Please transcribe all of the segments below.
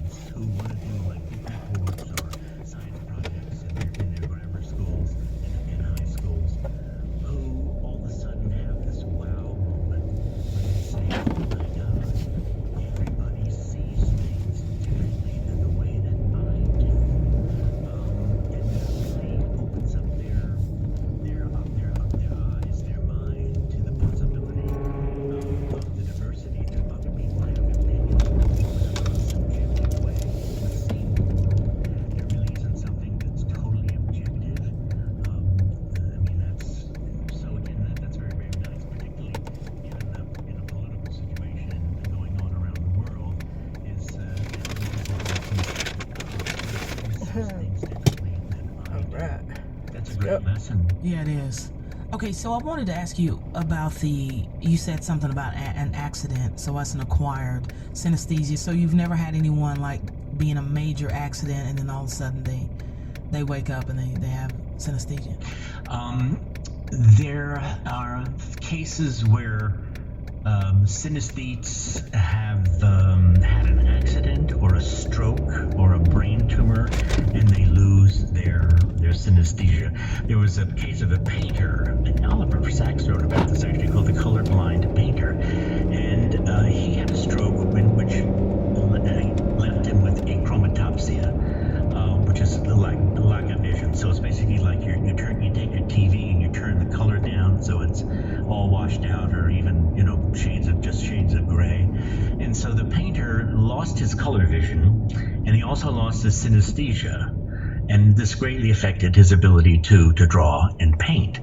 students who want to do like book reports or science projects in their grammar schools and high schools, who all of a sudden have this wow moment where they say, "Oh my God, everybody sees things differently than the way that I do," and that really opens up their eyes, their mind to the possibility of the diversity that other people have opinions on a subjective way. It would seem there really isn't something that's totally objective. I mean, that's very, very nice, particularly in a political situation going on around the world, is that sees things differently than I All do. right. That's a Yep. great lesson. Yeah, it is. Okay, so I wanted to ask you about you said something about an accident, so that's an acquired synesthesia. So you've never had anyone like be in a major accident and then all of a sudden they wake up and they have synesthesia? There are cases where synesthetes have had an accident or a stroke or a brain tumor, and they lose their synesthesia. There was a case of a painter, and Oliver Sacks wrote about this actually, called The Colorblind Painter, and he had a stroke which left him with achromatopsia, which is like lack of vision. So it's basically like you take your TV and you turn the color down so it's all washed out, or even shades of gray. And so the painter lost his color vision, and he also lost his synesthesia, and this greatly affected his ability to draw and paint.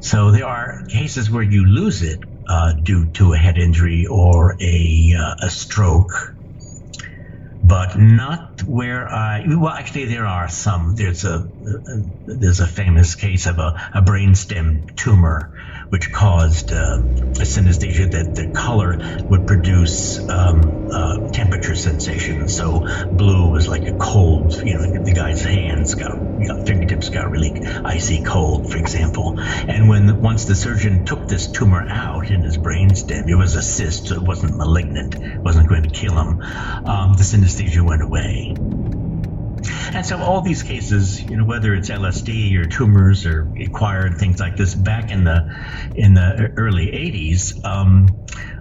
So there are cases where you lose it due to a head injury or a stroke, but not where well, actually there are some. There's a famous case of a brainstem tumor which caused a synesthesia that the color would produce temperature sensations. So blue was like a cold, the guy's hands fingertips got really icy cold, for example. And once the surgeon took this tumor out in his brainstem, it was a cyst, so it wasn't malignant, it wasn't going to kill him. The synesthesia went away. And so all these cases, whether it's LSD or tumors or acquired things like this, back in the early 80s,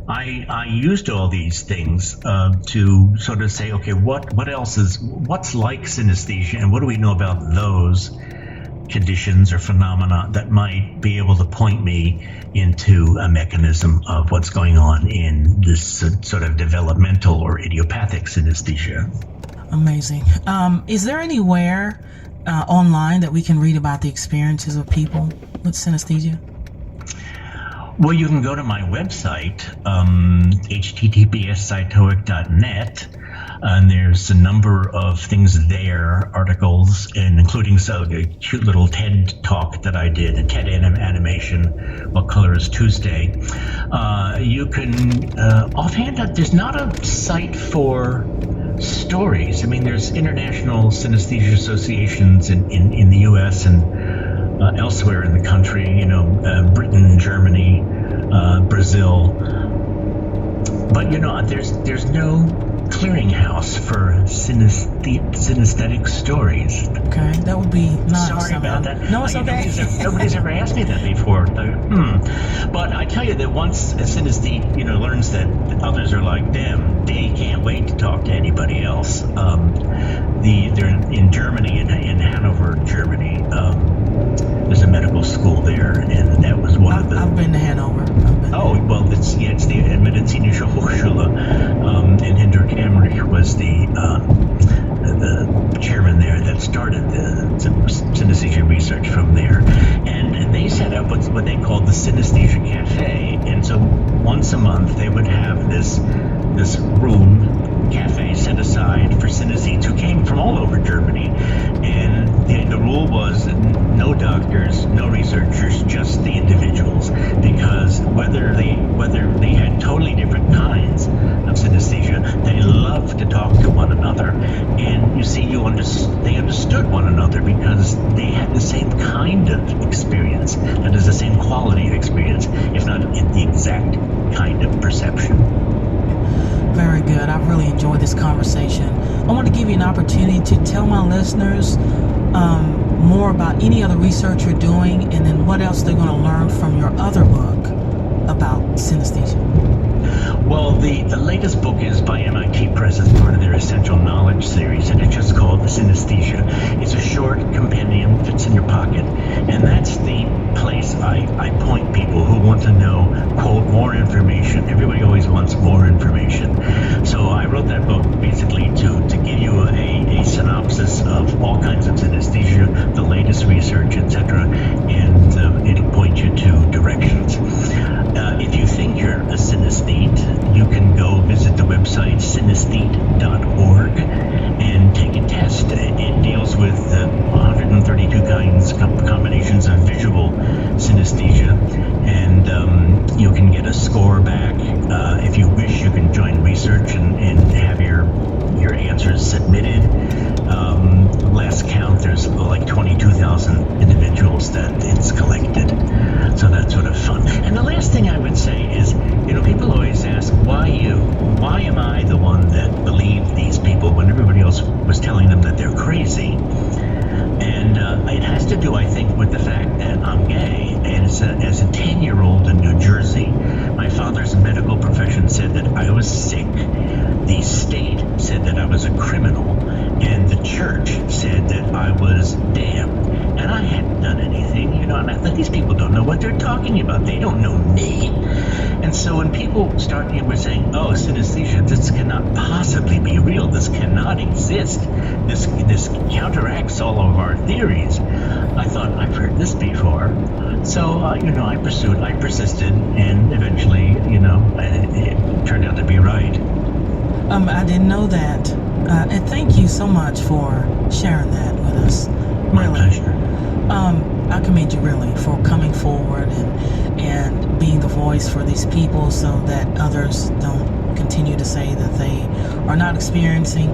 I used all these things to sort of say, okay, what's like synesthesia, and what do we know about those conditions or phenomena that might be able to point me into a mechanism of what's going on in this sort of developmental or idiopathic synesthesia. Amazing. Is there anywhere online that we can read about the experiences of people with synesthesia? Well, you can go to my website, https://cytoic.net, and there's a number of things there, articles, and including a cute little TED talk that I did, a TED animation, What Color is Tuesday. You can, offhand, there's not a site for stories. I mean, there's international synesthesia associations in the U.S. and elsewhere in the country, Britain, Germany, Brazil. But there's no clearinghouse for synesthetic stories. Okay, that would be nice. Sorry about that. No, it's okay. Nobody's ever asked me that before. But I tell you that once a synesthete, learns that others are like them, they can't wait to talk to anybody else. They're in Germany, in Hanover, Germany. There's a medical school there, and that was one of the. I've been to Hanover. Well, it's the Medizinische Hochschule, and Hendrik Emmerich was the chairman there that started the synesthesia research from there, and they set up what they called the Synesthesia Cafe, and so once a month they would have this cafe set aside for synesthetes who came from all over Germany, and the rule was that no doctors, no researchers, just the individuals, because whether they had totally different kinds of synesthesia, they loved to talk to one another, and you see, they understood one another because they had the same kind of experience, that is the same quality of experience, if not the exact kind of perception. Very good. I've really enjoyed this conversation. I want to give you an opportunity to tell my listeners more about any other research you're doing, and then what else they're going to learn from your other book about synesthesia. Well, the latest book is by MIT Press as part of their Essential Knowledge series, and it's just called Synesthesia. It's a short compendium, fits in your pocket, and that's the place I point people who want to know, quote, more information. Everybody always wants more information. So I wrote that book basically to give you a synopsis of all kinds of synesthesia, the latest research, etc., and it'll point you to directions. If you think you're a synesthete, you can go visit the website synesthete.org and take a test. It deals with 132 kinds, combinations of visual synesthesia, and you can get a score back. If you wish, you can join research and have your answers submitted. Last count, there's like 22,000 individuals that it's collected. So that's sort of fun. And the last thing I would say is, people always ask, why you? Why am I the one that believed these people when everybody else was telling them that they're crazy? And it has to do, I think, with the fact that I'm gay. And as a 10-year-old in New Jersey, my father's medical profession said that I was sick. The state said that I was a criminal. And the church said that I was damned. And I hadn't done anything, and I thought, these people don't know what they're talking about. They don't know me. And so when people were saying, oh, synesthesia, this cannot possibly be real. This cannot exist. This counteracts all of our theories. I thought, I've heard this before. So, I persisted, and eventually, it turned out to be right. I didn't know that. And thank you so much for sharing that with us. My pleasure. I commend you really for coming forward and being the voice for these people, so that others don't continue to say that they are not experiencing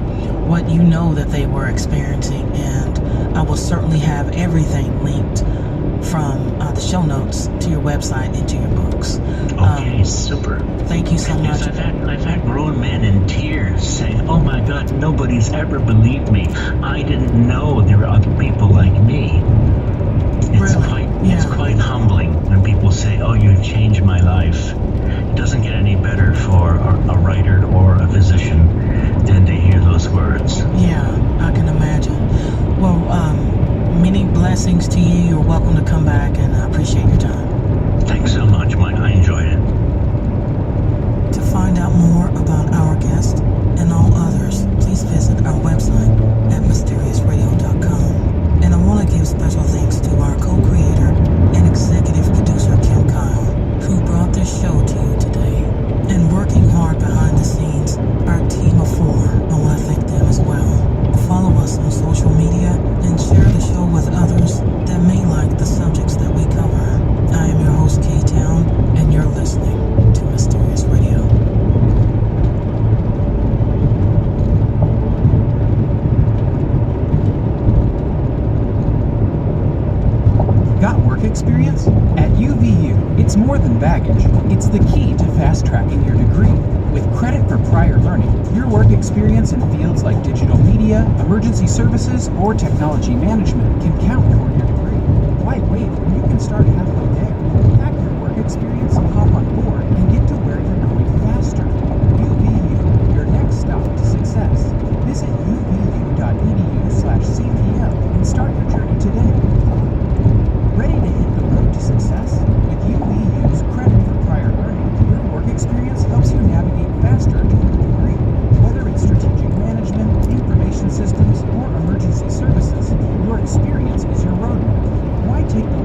what you know that they were experiencing. And I will certainly have everything linked from the show notes to your website and to your books. Okay, super. Thank you so much. Yes, I've had grown men in tears saying, oh my God, nobody's ever believed me. I didn't know there were other people like me. It's quite humbling when people say, oh, you've changed my life. It doesn't get any better for a writer or a physician than to hear those words. Yeah, I can imagine. Well, many blessings to you. You're welcome to come back, and I appreciate your time. Thanks so much, Mike. I enjoyed it. To find out more about our guest and all others, please visit our website at mysteriousradio.com. And I want to give special thanks to our co-creator and executive producer, Kim Kyle, who brought this show to you today. And working hard behind the scenes, our team of 4, I want to thank them as well. Follow us on social media and share the show with others that may like the subjects that we cover. I am your host, K-Town, and you're listening to Mysterious Radio. Got work experience? At UVU, it's more than baggage. It's the key to fast-tracking your degree. With credit for prior learning, your work experience in fields like digital media, emergency services, or technology management can count toward your degree. Why wait when you can start halfway there? Pack your work experience, hop on board, and get to where you're going faster. UVU, your next stop to success. Visit uvu.edu/CPL and start your journey today. Ready to hit the road to success? With UVU's credit for prior learning, your work experience helps you navigate faster to your degree. Whether it's strategic management, information systems, or emergency services, your experience is your roadmap. Why take the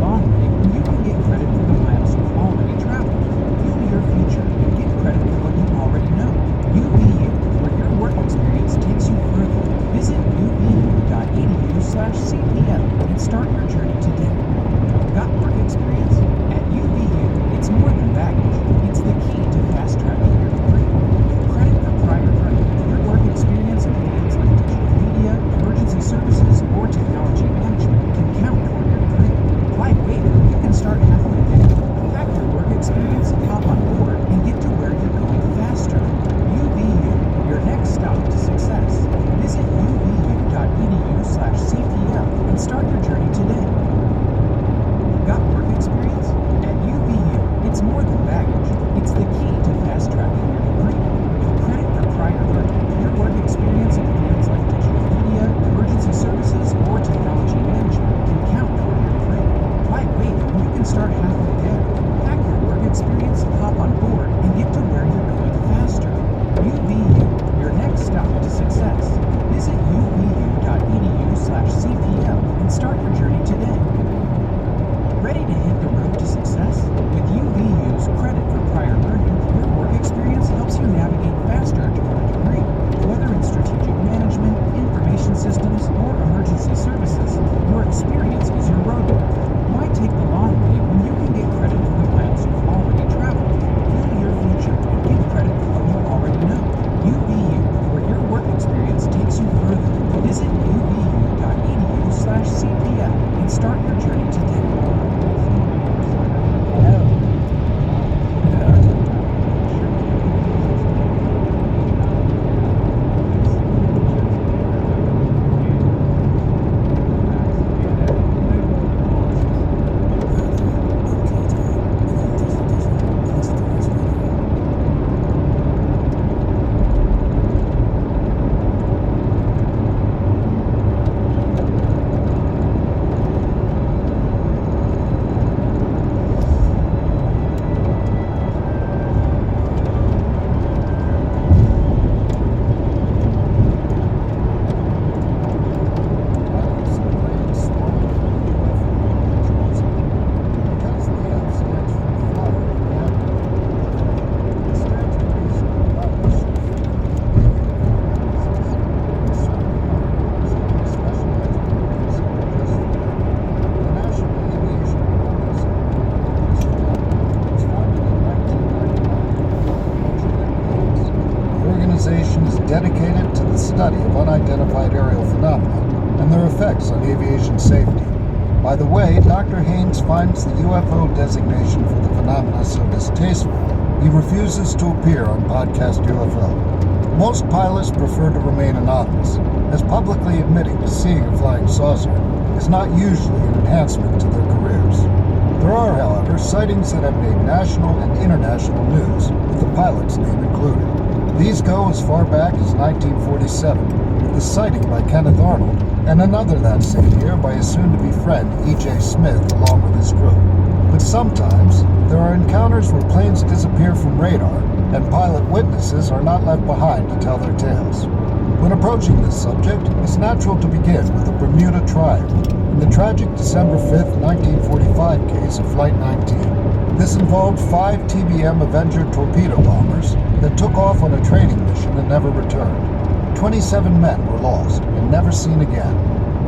start halfway there. Pack your work experience, hop on board, and get to where you're going faster. UVU, your next stop to success. Visit uvu.edu/CPL and start your journey today. Ready to hit the road to success? With UVU's credit for prior learning, your work experience helps you navigate faster to your degree. Whether in strategic management, information systems, or emergency services, your experience is your roadmap. Why take the long way when you can get credit for the miles you've already traveled? Fuel your future and get credit for what you already know. UVU, where your work experience takes you further. Visit uvu.edu/CPL and start your journey today. Is dedicated to the study of unidentified aerial phenomena and their effects on aviation safety. By the way, Dr. Haynes finds the UFO designation for the phenomena so distasteful, he refuses to appear on Podcast UFO. Most pilots prefer to remain anonymous, as publicly admitting to seeing a flying saucer is not usually an enhancement to their careers. There are, however, sightings that have made national and international news, with the pilot's name included. These go as far back as 1947, with the sighting by Kenneth Arnold, and another that same year by his soon-to-be friend E.J. Smith along with his crew. But sometimes, there are encounters where planes disappear from radar, and pilot witnesses are not left behind to tell their tales. When approaching this subject, it's natural to begin with the Bermuda Triangle, and the tragic December 5, 1945 case of Flight 19. This involved 5 TBM Avenger torpedo bombers that took off on a training mission and never returned. 27 men were lost and never seen again.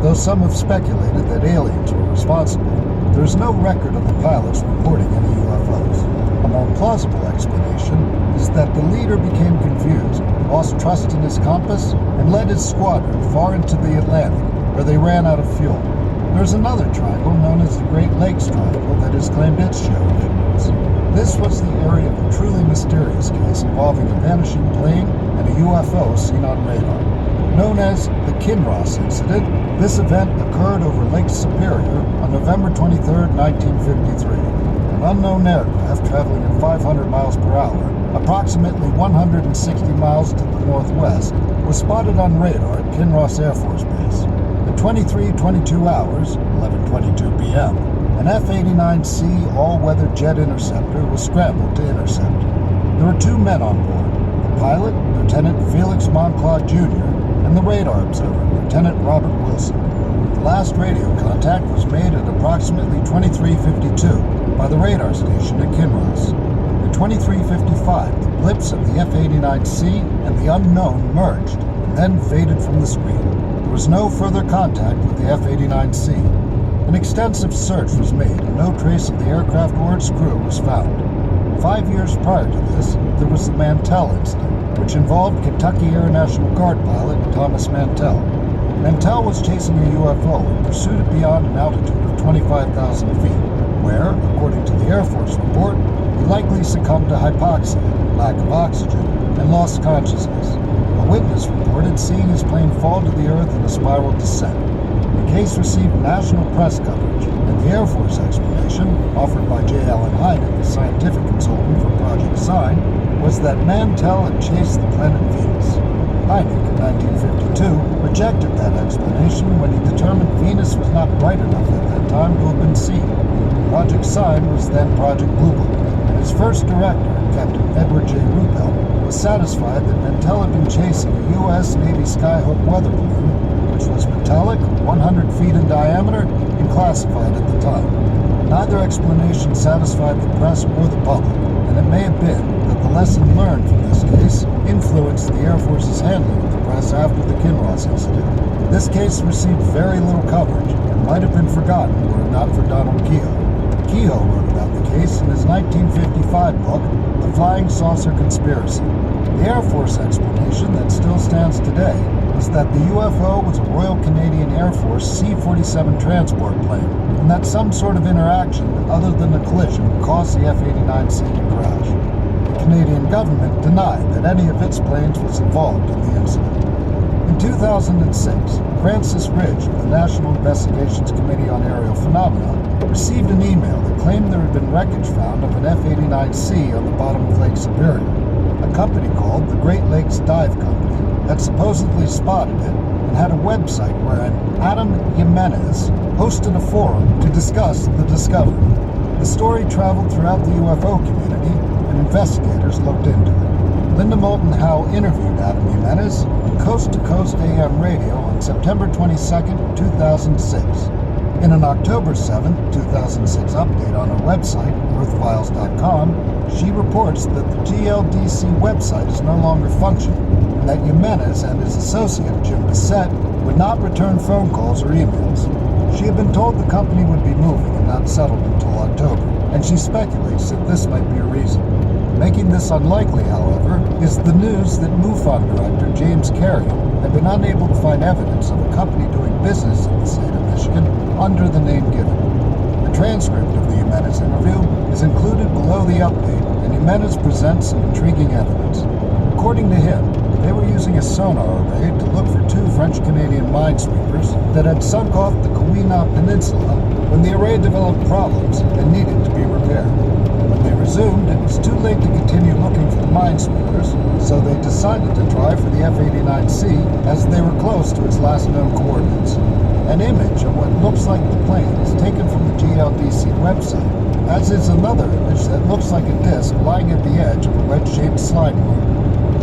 Though some have speculated that aliens were responsible, there is no record of the pilots reporting any UFOs. A more plausible explanation is that the leader became confused, lost trust in his compass, and led his squadron far into the Atlantic, where they ran out of fuel. There's another triangle known as the Great Lakes Triangle that has claimed its share of ignorance. This was the area of a truly mysterious case involving a vanishing plane and a UFO seen on radar. Known as the Kinross Incident, this event occurred over Lake Superior on November 23, 1953. An unknown aircraft traveling at 500 miles per hour, approximately 160 miles to the northwest, was spotted on radar at Kinross Air Force Base. At 23:22 hours, 11:22 p.m., an F-89C all-weather jet interceptor was scrambled to intercept. There were 2 men on board, the pilot, Lieutenant Felix Monclaw Jr., and the radar observer, Lieutenant Robert Wilson. The last radio contact was made at approximately 23:52 by the radar station at Kinross. At 23:55, the blips of the F-89C and the unknown merged and then faded from the screen. There was no further contact with the F-89C. An extensive search was made and no trace of the aircraft or its crew was found. 5 years prior to this, there was the Mantell incident, which involved Kentucky Air National Guard pilot Thomas Mantell. Mantell was chasing a UFO and pursued it beyond an altitude of 25,000 feet, where, according to the Air Force report, he likely succumbed to hypoxia, lack of oxygen, and lost consciousness. A witness reported seeing his plane fall to the earth in a spiral descent. The case received national press coverage, and the Air Force explanation, offered by J. Allen Hynek, a scientific consultant for Project Sign, was that Mantell had chased the planet Venus. Hynek, in 1952, rejected that explanation when he determined Venus was not bright enough at that time to have been seen. Project project sign was then Project Blue Book, and its first director, Captain Edward J. Rupel, was satisfied that Mantell had been chasing a U.S. Navy Skyhook weather balloon, which was metallic, 100 feet in diameter, and classified at the time. Neither explanation satisfied the press or the public, and it may have been that the lesson learned from this case influenced the Air Force's handling of the press after the Kinross incident. This case received very little coverage and might have been forgotten were it not for Donald Kehoe. Kehoe wrote about the case in his 1955 book, The Flying Saucer Conspiracy. The Air Force explanation that still stands today was that the UFO was a Royal Canadian Air Force C-47 transport plane, and that some sort of interaction other than a collision caused the F-89C to crash. The Canadian government denied that any of its planes was involved in the incident. In 2006, Francis Ridge of the National Investigations Committee on Aerial Phenomena received an email that claimed there had been wreckage found of an F-89C on the bottom of Lake Superior. A company called the Great Lakes Dive Company had supposedly spotted it and had a website wherein Adam Jimenez hosted a forum to discuss the discovery. The story traveled throughout the UFO community, and investigators looked into it. Linda Moulton Howe interviewed Adam Jimenez on Coast to Coast AM radio on September 22, 2006. In an October 7, 2006 update on her website, earthfiles.com, she reports that the GLDC website is no longer functioning, and that Jimenez and his associate, Jim Bissett, would not return phone calls or emails. She had been told the company would be moving and not settled until October, and she speculates that this might be a reason. Making this unlikely, however, is the news that MUFON director James Carey had been unable to find evidence of a company doing business in the state of Michigan under the name given. A transcript of the Jimenez interview is included below the update, and Jimenez presents some intriguing evidence. According to him, they were using a sonar array to look for two French-Canadian minesweepers that had sunk off the Keweenaw Peninsula when the array developed problems and needed to be repaired. When they resumed, it was too late to continue looking for the minesweepers, so they decided to try for the F-89C as they were close to its last known coordinates. An image of what looks like the plane is taken from the GLDC website, as is another image that looks like a disc lying at the edge of a wedge-shaped slide mark.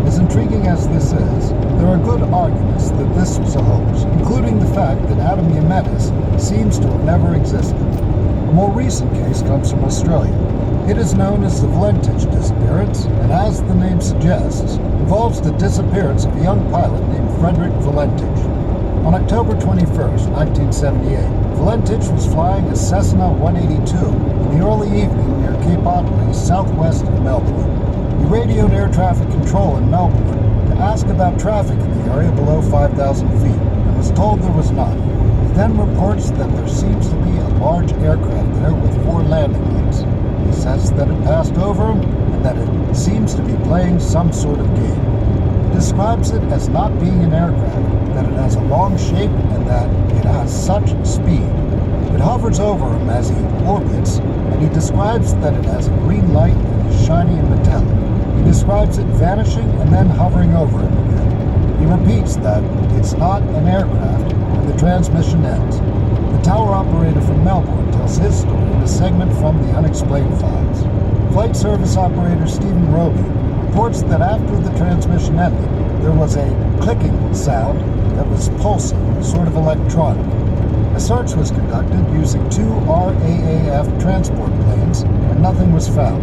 As intriguing as this is, there are good arguments that this was a hoax, including the fact that Adam Jimenez seems to have never existed. A more recent case comes from Australia. It is known as the Valentich disappearance, and as the name suggests, involves the disappearance of a young pilot named Frederick Valentich. On October 21, 1978, Valentich was flying a Cessna 182 in the early evening near Cape Otway, southwest of Melbourne. He radioed air traffic control in Melbourne to ask about traffic in the area below 5,000 feet, and was told there was none. He then reports that there seems to be a large aircraft there with 4 landing lights. He says that it passed over him and that it seems to be playing some sort of game. He describes it as not being an aircraft, that it has a long shape and that it has such speed. It hovers over him as he orbits, and he describes that it has a green light and is shiny and metallic. He describes it vanishing and then hovering over him again. He repeats that it's not an aircraft, and the transmission ends. The tower operator from Melbourne tells his story in a segment from the Unexplained Files. Flight service operator Stephen Roby reports that after the transmission ended, there was a clicking sound that was pulsing, sort of electronic. A search was conducted using 2 RAAF transport planes, and nothing was found.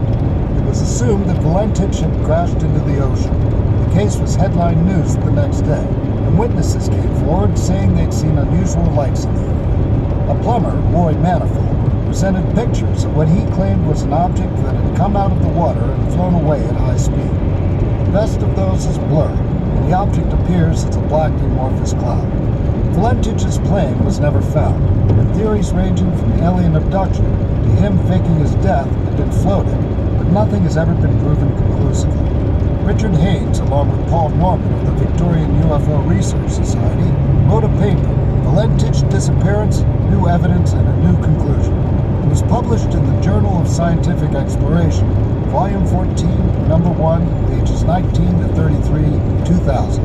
It was assumed that Valentich had crashed into the ocean. The case was headline news the next day, and witnesses came forward saying they'd seen unusual lights in the area. A plumber, Roy Manifold, presented pictures of what he claimed was an object that had come out of the water and flown away at high speed. The best of those is blurred, and the object appears as a black amorphous cloud. Valentich's plane was never found, and theories ranging from alien abduction to him faking his death have been floated, but nothing has ever been proven conclusively. Richard Haynes, along with Paul Norman of the Victorian UFO Research Society, wrote a paper, Valentich Disappearance, New Evidence and a New Conclusion. It was published in the Journal of Scientific Exploration, Volume 14, Number 1, pages 19 to 33, 2000.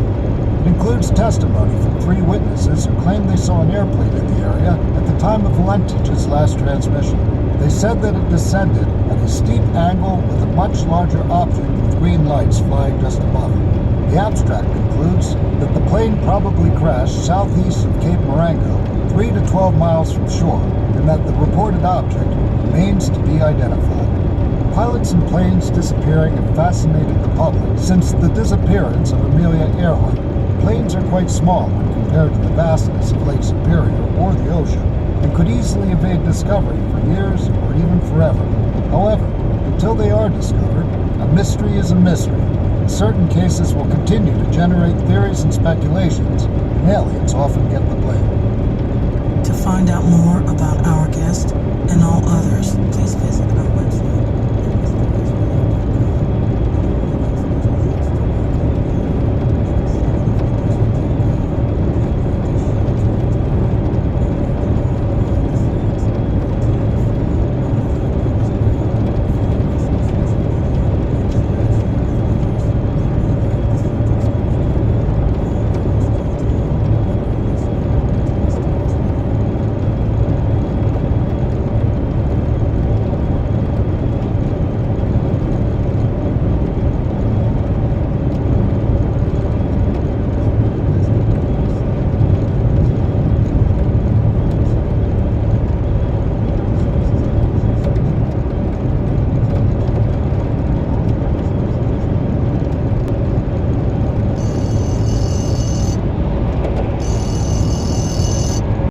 It includes testimony from 3 witnesses who claim they saw an airplane in the area at the the time of Lentich's last transmission. They said that it descended at a steep angle with a much larger object with green lights flying just above it. The abstract concludes that the plane probably crashed southeast of Cape Marengo, 3 to 12 miles from shore, and that the reported object remains to be identified. Pilots and planes disappearing have fascinated the public since the disappearance of Amelia Earhart. Planes are quite small when compared to the vastness of Lake Superior or the ocean, and could easily evade discovery for years or even forever. However, until they are discovered, a mystery is a mystery. Certain cases will continue to generate theories and speculations, and aliens often get the blame. To find out more about our guest and all